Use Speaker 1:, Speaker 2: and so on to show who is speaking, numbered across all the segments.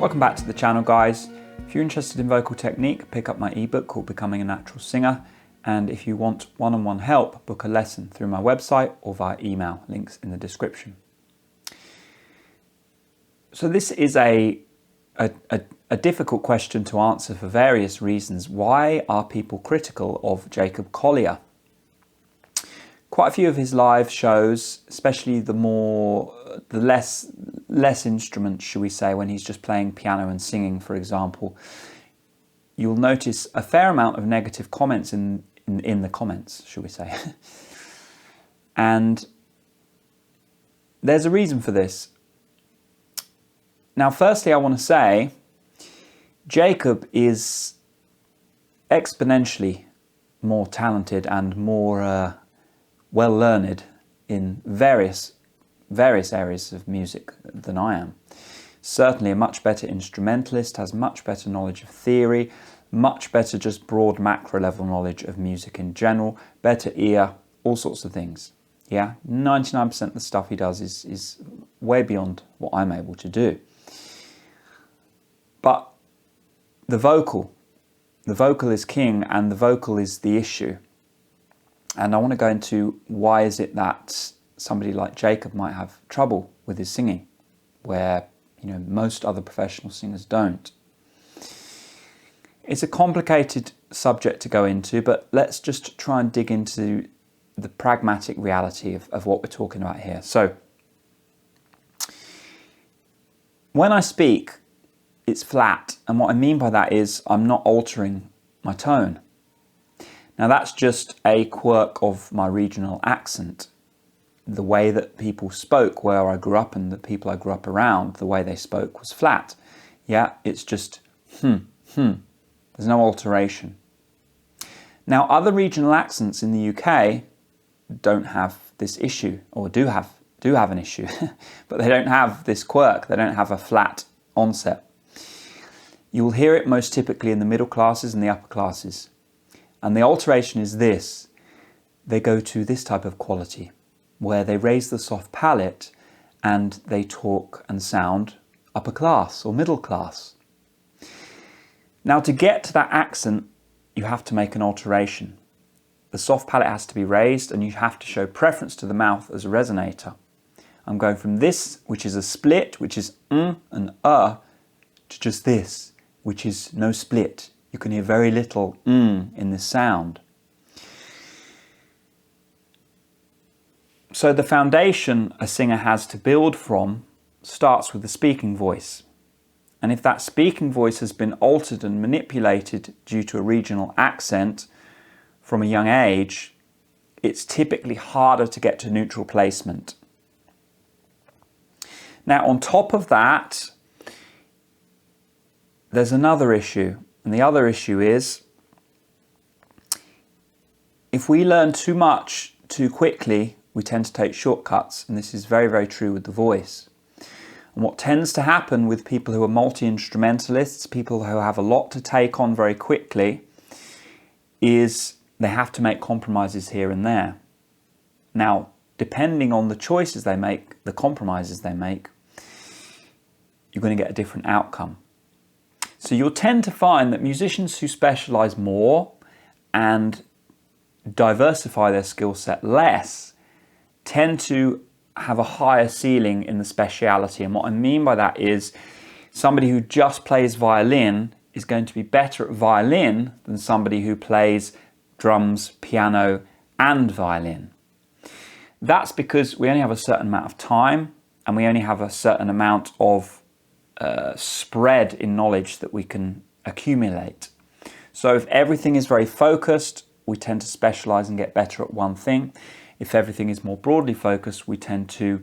Speaker 1: Welcome back to the channel, guys. If you're interested in vocal technique, pick up my ebook called Becoming a Natural Singer. And if you want one-on-one help, book a lesson through my website or via email, links in the description. So this is a difficult question to answer for various reasons. Why are people critical of Jacob Collier? Quite a few of his live shows, especially the less instruments, should we say, when he's just playing piano and singing, for example, you'll notice a fair amount of negative comments in the comments, should we say. And there's a reason for this. Now, firstly, I want to say Jacob is exponentially more talented and more well-learned in various areas of music than I am. Certainly a much better instrumentalist, has much better knowledge of theory, much better just broad macro level knowledge of music in general, better ear, all sorts of things. Yeah, 99% of the stuff he does is way beyond what I'm able to do. But the vocal is king, and the vocal is the issue. And I want to go into why is it that somebody like Jacob might have trouble with his singing, where most other professional singers don't. It's a complicated subject to go into, but let's just try and dig into the pragmatic reality of what we're talking about here. So, when I speak, it's flat, and what I mean by that is I'm not altering my tone. Now that's just a quirk of my regional accent. The way that people spoke where I grew up and the people I grew up around, the way they spoke was flat. Yeah, it's just There's no alteration. Now other regional accents in the UK don't have this issue, or do have an issue, but they don't have this quirk. They don't have a flat onset. You will hear it most typically in the middle classes and the upper classes. And the alteration is this. They go to this type of quality, where they raise the soft palate and they talk and sound upper class or middle class. Now to get to that accent, you have to make an alteration. The soft palate has to be raised and you have to show preference to the mouth as a resonator. I'm going from this, which is a split, which is and to just this, which is no split. You can hear very little in this sound. So the foundation a singer has to build from starts with the speaking voice. And if that speaking voice has been altered and manipulated due to a regional accent from a young age, it's typically harder to get to neutral placement. Now on top of that, there's another issue. And the other issue is, if we learn too much too quickly, we tend to take shortcuts. And this is very, very true with the voice. And what tends to happen with people who are multi-instrumentalists, people who have a lot to take on very quickly, is they have to make compromises here and there. Now, depending on the choices they make, the compromises they make, you're going to get a different outcome. So you'll tend to find that musicians who specialize more and diversify their skill set less tend to have a higher ceiling in the speciality. And what I mean by that is somebody who just plays violin is going to be better at violin than somebody who plays drums, piano, and violin. That's because we only have a certain amount of time and we only have a certain amount of spread in knowledge that we can accumulate. So if everything is very focused, we tend to specialize and get better at one thing. If everything is more broadly focused, we tend to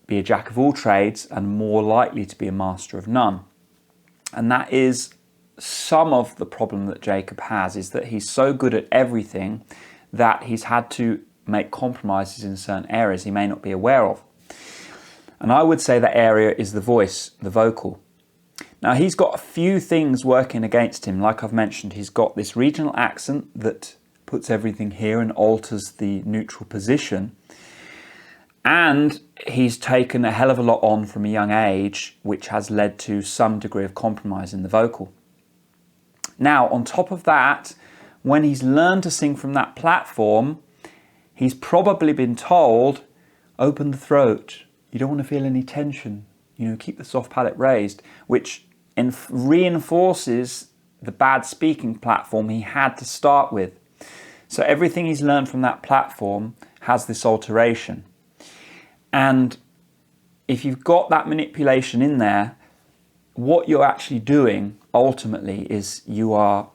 Speaker 1: be a jack of all trades and more likely to be a master of none. And that is some of the problem that Jacob has, is that he's so good at everything that he's had to make compromises in certain areas he may not be aware of. And I would say that area is the voice, the vocal. Now he's got a few things working against him. Like I've mentioned, he's got this regional accent that puts everything here and alters the neutral position. And he's taken a hell of a lot on from a young age, which has led to some degree of compromise in the vocal. Now, on top of that, when he's learned to sing from that platform, he's probably been told, open the throat. You don't want to feel any tension. Keep the soft palate raised, which reinforces the bad speaking platform he had to start with. So everything he's learned from that platform has this alteration. And if you've got that manipulation in there, what you're actually doing ultimately is you are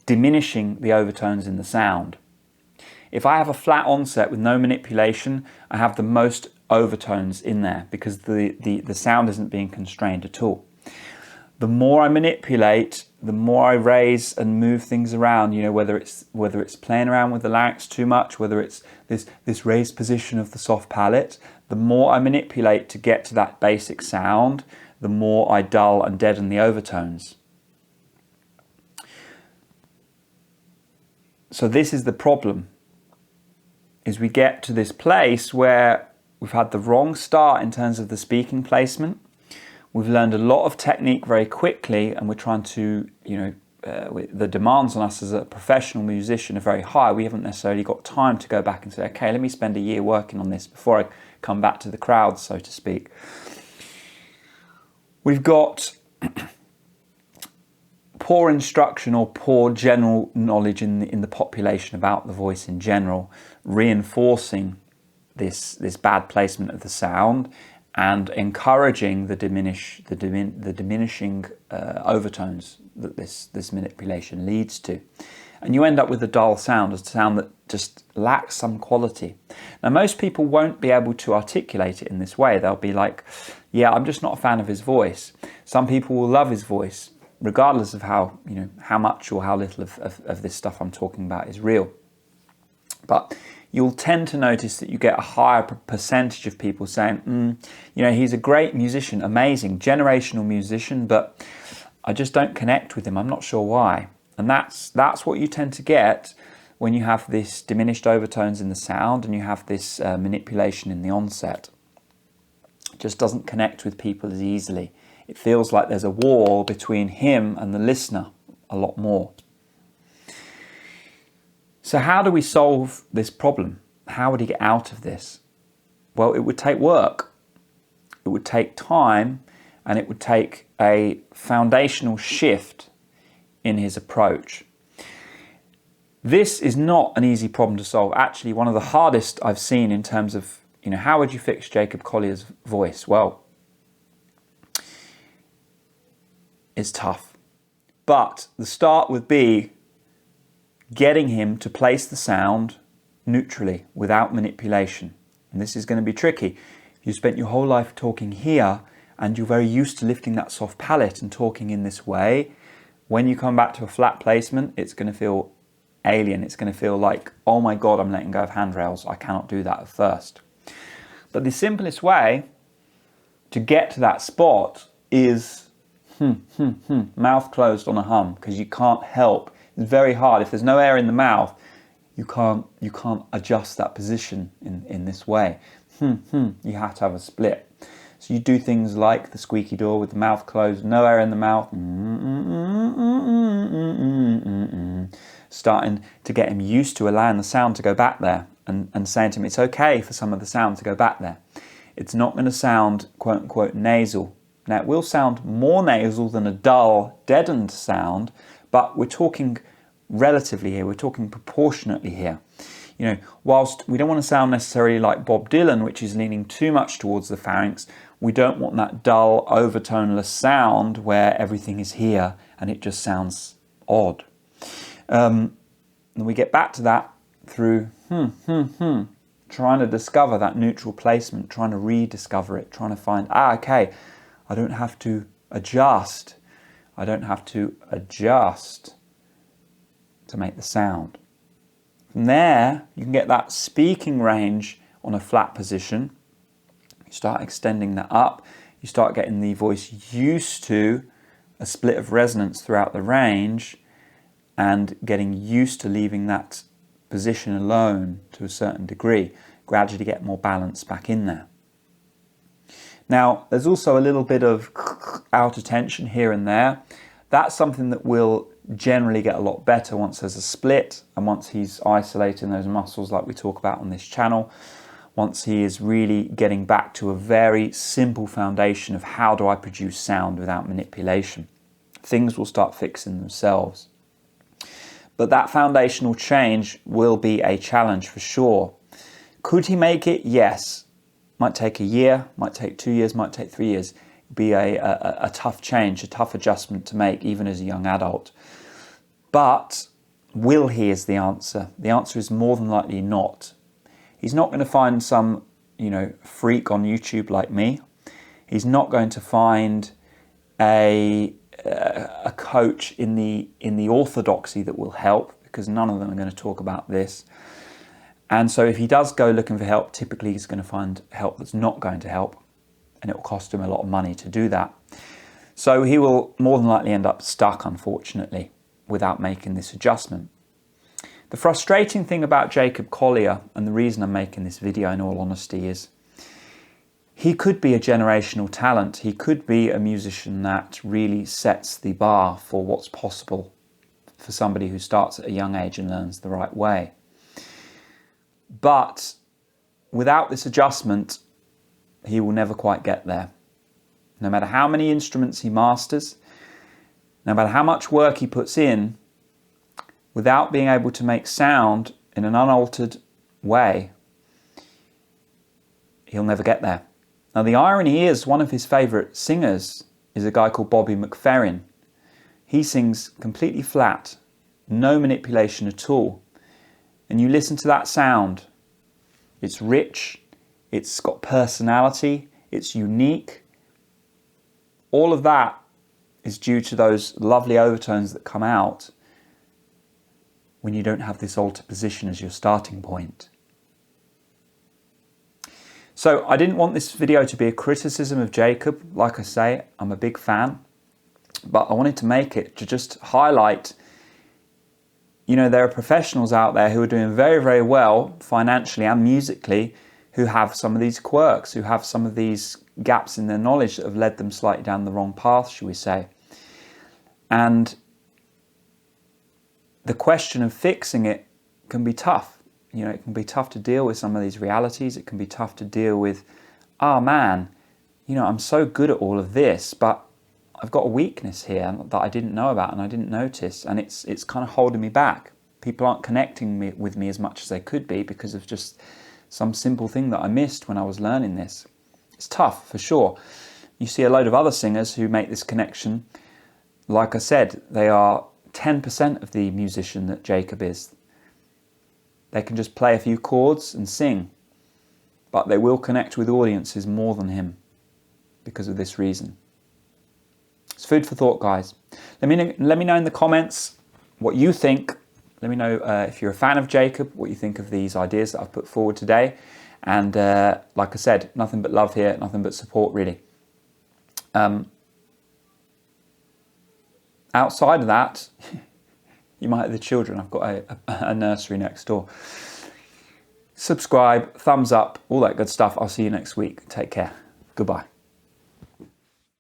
Speaker 1: diminishing the overtones in the sound. If I have a flat onset with no manipulation, I have the most overtones in there because the sound isn't being constrained at all. The more I manipulate, the more I raise and move things around, whether it's playing around with the larynx too much, whether it's this raised position of the soft palate, the more I manipulate to get to that basic sound, the more I dull and deaden the overtones. So this is the problem, is we get to this place where we've had the wrong start in terms of the speaking placement. We've learned a lot of technique very quickly, and we're trying to, the demands on us as a professional musician are very high. We haven't necessarily got time to go back and say, okay, let me spend a year working on this before I come back to the crowd, so to speak. We've got poor instruction or poor general knowledge in the population about the voice in general, reinforcing this bad placement of the sound and encouraging the diminishing overtones that this manipulation leads to. And you end up with a dull sound, a sound that just lacks some quality. Now, most people won't be able to articulate it in this way. They'll be like, yeah, I'm just not a fan of his voice. Some people will love his voice, regardless of how much or how little of this stuff I'm talking about is real. But you'll tend to notice that you get a higher percentage of people saying, he's a great musician, amazing, generational musician, but I just don't connect with him. I'm not sure why. And that's what you tend to get when you have this diminished overtones in the sound and you have this manipulation in the onset. It just doesn't connect with people as easily. It feels like there's a wall between him and the listener a lot more. So how do we solve this problem? How would he get out of this? Well, it would take work. It would take time, and it would take a foundational shift in his approach. This is not an easy problem to solve. Actually, one of the hardest I've seen in terms of, how would you fix Jacob Collier's voice? Well, it's tough. But the start would be getting him to place the sound neutrally without manipulation. And this is going to be tricky. You spent your whole life talking here and you're very used to lifting that soft palate and talking in this way. When you come back to a flat placement, it's going to feel alien. It's going to feel like, oh my God, I'm letting go of handrails. I cannot do that at first. But the simplest way to get to that spot is mouth closed on a hum, because you can't help. It's very hard. If there's no air in the mouth, you can't adjust that position in this way. You have to have a split. So you do things like the squeaky door with the mouth closed, no air in the mouth, starting to get him used to allowing the sound to go back there and saying to him, it's okay for some of the sound to go back there. It's not going to sound quote unquote nasal. Now it will sound more nasal than a dull, deadened sound, but we're talking relatively here, we're talking proportionately here. Whilst we don't want to sound necessarily like Bob Dylan, which is leaning too much towards the pharynx, we don't want that dull, overtoneless sound where everything is here and it just sounds odd. And we get back to that through trying to discover that neutral placement, trying to rediscover it, trying to find, okay, I don't have to adjust. I don't have to adjust to make the sound. From there, you can get that speaking range on a flat position. You start extending that up. You start getting the voice used to a split of resonance throughout the range and getting used to leaving that position alone to a certain degree. gradually get more balance back in there. Now, there's also a little bit of outer tension here and there. That's something that will generally get a lot better once there's a split and once he's isolating those muscles like we talk about on this channel. Once he is really getting back to a very simple foundation of how do I produce sound without manipulation. Things will start fixing themselves. But that foundational change will be a challenge for sure. Could he make it? Yes. Might take a year, might take 2 years, might take 3 years. It'll be a tough change, a tough adjustment to make, even as a young adult. But will he is the answer. The answer is more than likely not. He's not going to find some, freak on YouTube like me. He's not going to find a coach in the orthodoxy that will help, because none of them are going to talk about this. And so if he does go looking for help, typically he's going to find help that's not going to help, and it will cost him a lot of money to do that. So he will more than likely end up stuck, unfortunately, without making this adjustment. The frustrating thing about Jacob Collier, and the reason I'm making this video in all honesty, is he could be a generational talent. He could be a musician that really sets the bar for what's possible for somebody who starts at a young age and learns the right way. But without this adjustment, he will never quite get there. No matter how many instruments he masters, no matter how much work he puts in, without being able to make sound in an unaltered way, he'll never get there. Now, the irony is one of his favourite singers is a guy called Bobby McFerrin. He sings completely flat, no manipulation at all. And you listen to that sound, it's rich, it's got personality, it's unique. All of that is due to those lovely overtones that come out when you don't have this altered position as your starting point. So I didn't want this video to be a criticism of Jacob. Like I say, I'm a big fan, but I wanted to make it to just highlight, there are professionals out there who are doing very, very well financially and musically, who have some of these quirks, who have some of these gaps in their knowledge that have led them slightly down the wrong path, shall we say. And the question of fixing it can be tough. It can be tough to deal with some of these realities. It can be tough to deal with, I'm so good at all of this, but I've got a weakness here that I didn't know about and I didn't notice, and it's kind of holding me back. People aren't connecting with me as much as they could be because of just some simple thing that I missed when I was learning this. It's tough, for sure. You see a load of other singers who make this connection. Like I said, they are 10% of the musician that Jacob is. They can just play a few chords and sing, but they will connect with audiences more than him because of this reason. It's food for thought, guys. Let me know in the comments what you think. Let me know if you're a fan of Jacob, what you think of these ideas that I've put forward today. And like I said, nothing but love here, nothing but support, really. Outside of that, you might have the children. I've got a nursery next door. Subscribe, thumbs up, all that good stuff. I'll see you next week. Take care. Goodbye.